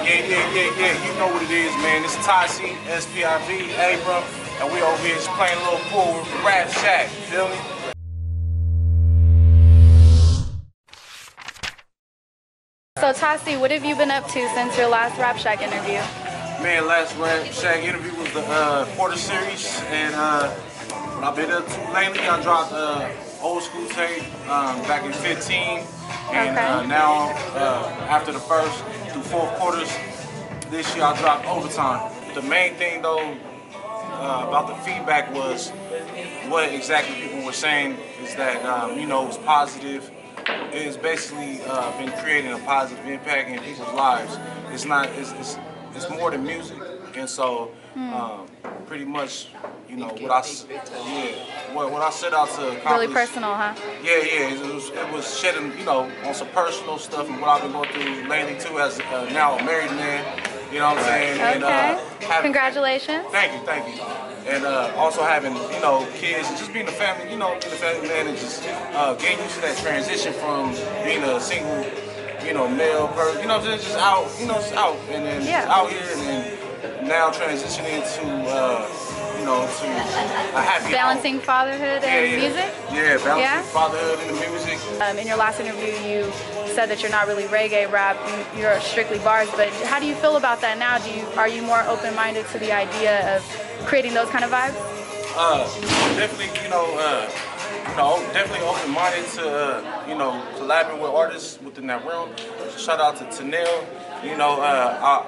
Yeah. You know what it is, man. It's Tasi, SPIV, Abram, and we over here just playing a little pool with Rapshack. Feel me? So Tasi, what have you been up to since your last Rapshack interview? Man, last Rapshack interview was the Porter series, and what I've been up to lately, I dropped old school tape back in 15, and now after the first through fourth quarters this year, I dropped overtime. The main thing though about the feedback was what exactly people were saying is that you know, it was positive. It's basically been creating a positive impact in people's lives. It's not. It's more than music, and so pretty much, you know, what I set out to accomplish. Really personal, huh? Yeah. It was shedding, you know, on some personal stuff and what I've been going through lately too, as now a married man. You know what I'm saying? Okay. And, congratulations. Thank you. And also having, you know, kids and just being a family, you know, being a family man and just getting used to that transition from being a single, you know, male person, you know, just out, you know, just out and then just out here and then now transitioning to, you know, to a happy balancing home. Fatherhood and music? Yeah, balancing fatherhood and the music. In your last interview, you said that you're not really reggae rap, you're strictly bars, but how do you feel about that now? Are you more open-minded to the idea of creating those kind of vibes? Definitely, definitely open-minded to, you know, collaborating with artists within that realm. Shout out to Tanel. You know,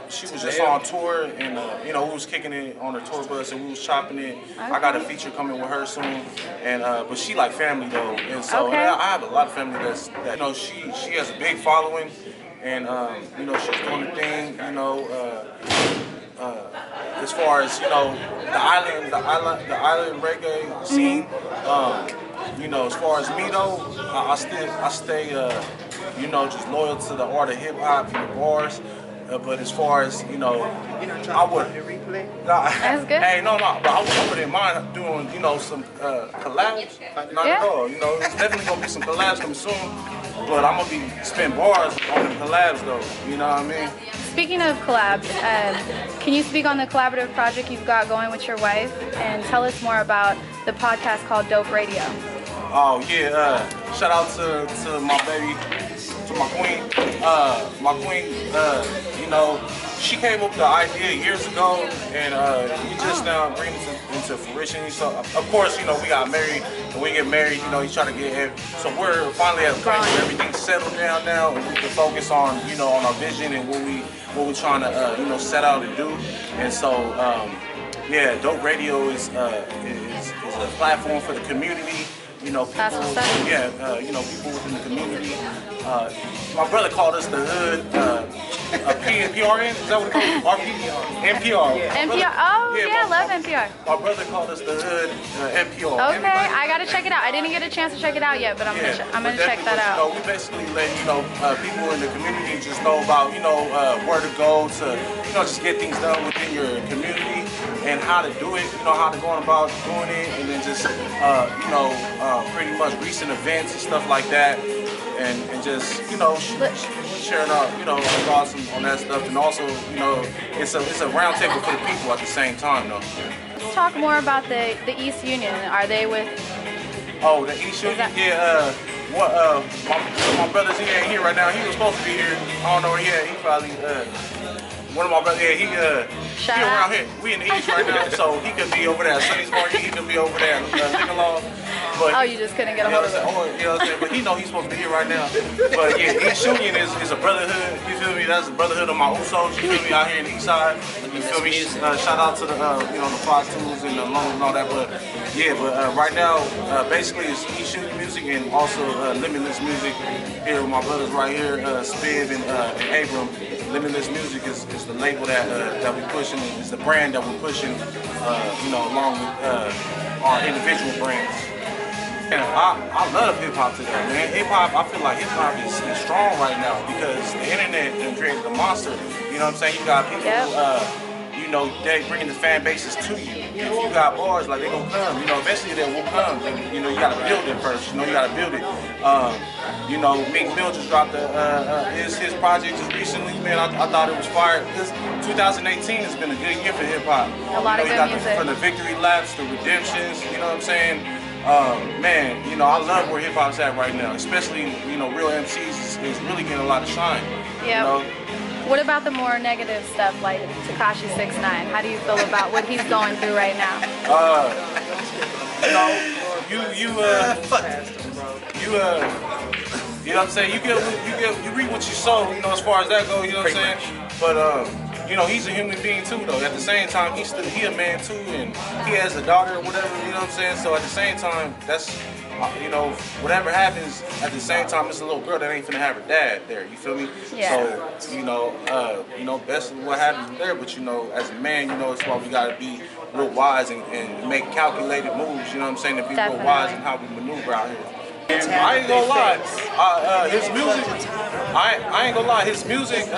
she was just on tour, and you know, we was kicking it on her tour bus, and we was chopping it. Okay. I got a feature coming with her soon, and but she like family though, and so and I have a lot of family that you know, she has a big following, and you know, she's doing the thing. You know, as far as, you know, the island reggae scene. You know, as far as me though, I stay you know, just loyal to the art of hip hop and the bars. But as far as, you know, I would. That's good. Hey, no, but I wouldn't mind doing, you know, some collabs. Not at all. You know, there's definitely gonna be some collabs coming soon. But I'm gonna be spending bars on the collabs though. You know what I mean? Speaking of collabs, can you speak on the collaborative project you've got going with your wife and tell us more about the podcast called Dope Radio? Oh yeah, shout out to my baby, to my queen. You know, she came up with the idea years ago, and we just now bring it into fruition. So of course, you know, we got married, and we get married, you know, you try to get so we're finally at a point where everything's settled down now, and we can focus on, you know, on our vision and what we're trying to you know, set out to do. And so yeah, Dope Radio is a platform for the community. You know, people, you know, people within the community. My brother called us the hood, PRN, is that what it called? NPR. NPR, I love NPR. My brother called us the hood, NPR. Okay, I gotta check it out. I didn't get a chance to check it out yet, but I'm gonna check that out. You know, we basically let, you know, people in the community just know about, you know, where to go to, you know, just get things done within your community and how to do it, you know, how to go about doing it, and then just, you know, pretty much recent events and stuff like that, and just, you know, sharing out, you know, thoughts on that stuff, and also, you know, it's a round table for the people at the same time, though. Let's talk more about the East Union. Are they with? Oh, the East Union? Yeah. My brother's here, ain't here right now. He was supposed to be here. I don't know where he at. He probably one of my brothers. Yeah, he around here. We in the East right now, so he could be over there at Sunny's Market. He could be over there at Nicolaw. But you just couldn't get a hold of him. You know what I'm saying? But he know he's supposed to be here right now. But yeah, East Union is a brotherhood. You feel me? That's the brotherhood of my Usos. You feel me? Out here in the East Side. You feel me? Shout out to the you know, the Fox Tools and the Loans and all that. But yeah, right now basically it's East Union music and also Limitless music. Here with my brothers right here, Spiv and Abram. Limitless music is the label that we pushing. It's the brand that we're pushing. You know, along with our individual brands. And I love hip hop today, man. Hip hop, I feel like hip hop is strong right now because the internet done created a monster. You know what I'm saying? You got people, you know, they bringing the fan bases to you. If you got bars, like they gonna come. You know, eventually they will come. And, you know, you gotta build it first. You know, you gotta build it. You know, Meek Mill just dropped his project just recently, man. I thought it was fire. 2018 has been a good year for hip hop. A lot of good music. From the victory laps, the redemptions, you know what I'm saying? Man, you know, I love where hip hop's at right now, especially, you know, real MCs is really getting a lot of shine. Yeah. You know? What about the more negative stuff like Tekashi 6ix9ine? How do you feel about what he's going through right now? You know, you know what I'm saying? You reap what you sow, you know, as far as that goes, you know what I'm saying? But you know, he's a human being too, though. At the same time, he a man too, and he has a daughter or whatever, you know what I'm saying? So at the same time, that's, you know, whatever happens, at the same time, it's a little girl that ain't finna have her dad there, you feel me? Yeah. So, you know, best of what happens there, but you know, as a man, you know, it's why we gotta be real wise and make calculated moves, you know what I'm saying? To be real wise in how we maneuver out here. And I ain't gonna lie, his music, I ain't gonna lie, his music,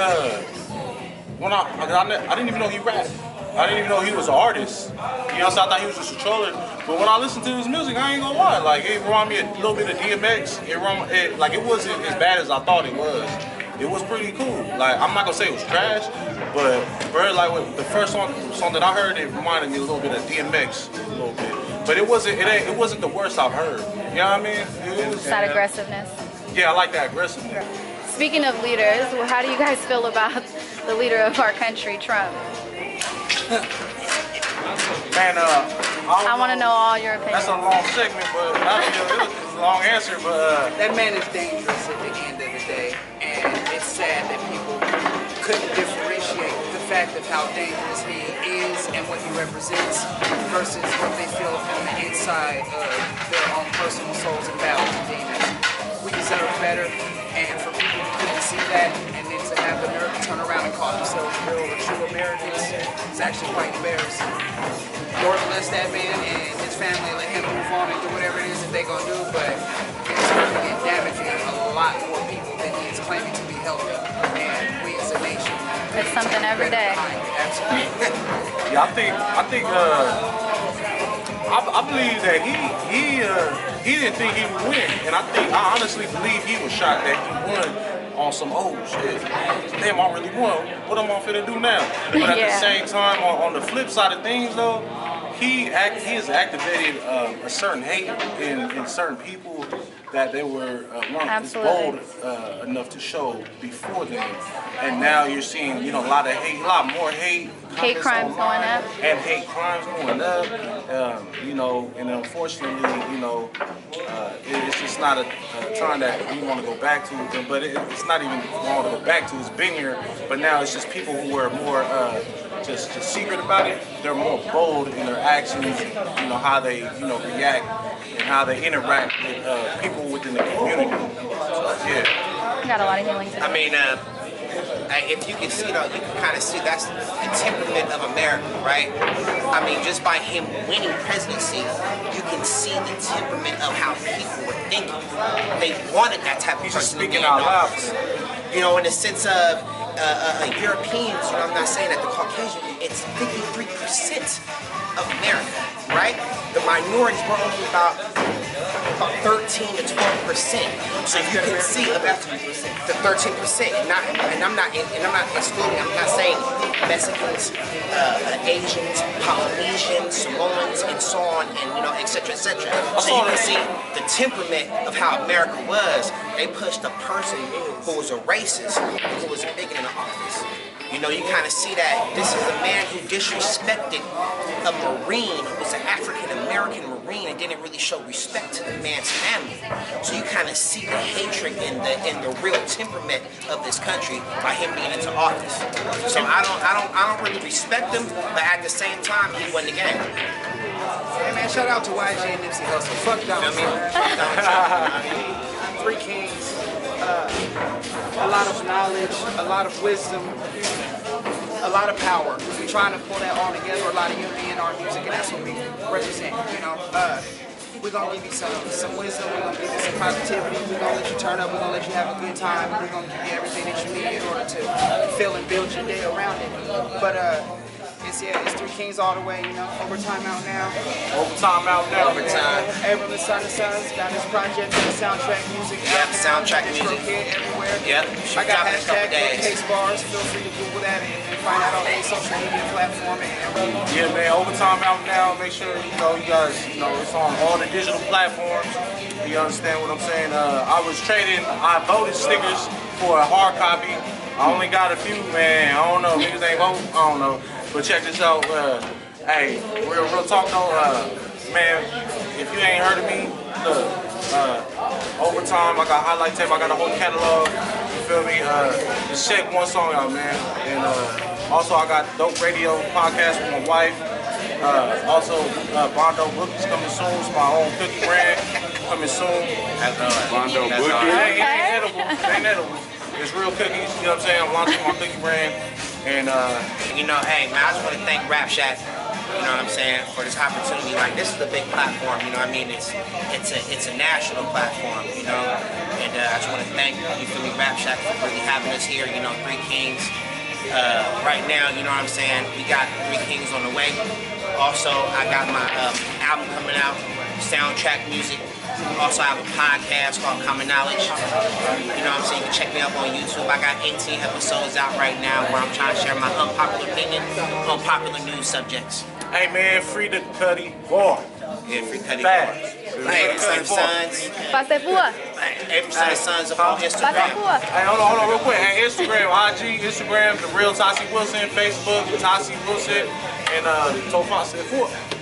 when I didn't even know he rapped. I didn't even know he was an artist. You know, so I thought he was just a troller. But when I listened to his music, I ain't gonna lie, like it reminded me a little bit of DMX. Like it wasn't as bad as I thought it was. It was pretty cool. Like I'm not gonna say it was trash, but bro, like the first song that I heard, it reminded me a little bit of DMX, a little bit. But it wasn't the worst I've heard. You know what I mean? It's that aggressiveness. Yeah, I like that aggressiveness. Speaking of leaders, how do you guys feel about the leader of our country, Trump? Man, I want to know all your opinions. That's a long segment, but it was a long answer. But that man is dangerous at the end of the day, and it's sad that people couldn't differentiate the fact of how dangerous he is and what he represents versus what they feel on the inside of their own personal souls and values and demons. We deserve better, and for people who couldn't see that and then to have the nerve to turn around and call themselves real or true Americans, it's actually quite embarrassing. Lord bless that man and his family, let him move on and do whatever it is that they're going to do, but it's hurting and damaging a lot more people than he is claiming to be helping, and we as a nation. It's something every day. Absolutely. Yeah, I believe that he didn't think he would win, and I honestly believe he was shocked that he won on some old shit. Damn, I really won. What am I finna do now? But at the same time, on the flip side of things, though, he has activated a certain hate in certain people that they weren't as bold enough to show before them, and now you're seeing, you know, a lot more hate. Hate crimes going up. And hate crimes going up. You know, and unfortunately, you know, it's just not a time that we want to go back to. But it's not even want to go back to. It's been here, but now it's just people who are more just secret about it. They're more bold in their actions. You know, how they react and how they interact with people within the community. So, yeah. You got a lot of healing to do. I mean, if you can see, you can kind of see that's the temperament of America, right? I mean, just by him winning presidency, you can see the temperament of how people were thinking. They wanted that type of person. He's speaking out loud. You know, in the sense of Europeans, you know, I'm not saying that the Caucasian, it's 53% of America, right? The minorities were only about 13 to 12%. So you can see about the 13%. And I'm not excluding. I'm not saying Mexicans, Asians, Polynesians, Samoans, and so on, and you know, etc., etc. So you can see the temperament of how America was. They pushed a person who was a racist, who was a bigot in the office. You know, you kind of see that this is a man who disrespected a Marine, who was an African-American Marine, and didn't really show respect to the man's family. So you kind of see the hatred in the real temperament of this country by him being into office. So I don't really respect him, but at the same time, he won the game. Hey man, shout out to YG and Nipsey Hussle. Fuck Donald Trump. Three kings. A lot of knowledge, a lot of wisdom, a lot of power. We're trying to pull that all together, a lot of unity in our music, and that's what we represent, you know. We're going to give you some wisdom, we're going to give you some positivity, we're going to let you turn up, we're going to let you have a good time, we're going to give you everything that you need in order to feel and build your day around it. But it's 3 Kings all the way, you know. Overtime out now. Overtime out now. Overtime. Abram the Son of Sons got his project and soundtrack music. Yep, soundtrack music. Everywhere. Yep. I got Dropping in a couple days. #Case Bars. Feel free to Google that and find out on any social media platform. Yeah, man, Overtime out now. Make sure, you guys, it's on all the digital platforms. You understand what I'm saying? I voted stickers for a hard copy. I only got a few, man. I don't know. Niggas ain't vote. I don't know. But check this out. Hey, real talk though. Man, if you ain't heard of me, look. Overtime, I got highlight tape. I got a whole catalog. You feel me? Just check one song out, man. And also, I got Dope Radio podcast with my wife. Also, Bondo Bookies coming soon. It's my own cookie brand coming soon. Bondo Bookies. Hey, it ain't edible. It ain't edible. It's real cookies. You know what I'm saying? I'm launching my cookie brand. And hey, man, I just want to thank Rapshack. You know what I'm saying, for this opportunity. Like, this is a big platform, you know what I mean? It's a national platform, you know? And I just want to thank, you feel me, Rapshack for really having us here, 3 Kings. Right now, you know what I'm saying, we got 3 Kings on the way. Also, I got my album coming out, soundtrack music. Also, I have a podcast called Common Knowledge. You know what I'm saying? You can check me up on YouTube. I got 18 episodes out right now where I'm trying to share my unpopular opinion on popular news subjects. hey, man, free the Cuddy Bar. Yeah, free Cuddy Fast. Bar. Abram Son of Sons. Passez pour. Abram Son of Sons up on Passez Instagram. pour. Hey, hold on, real quick. Hey, Instagram, The Real Tasi Wilson, Facebook, Tasi Wilson, and Tofas said 4.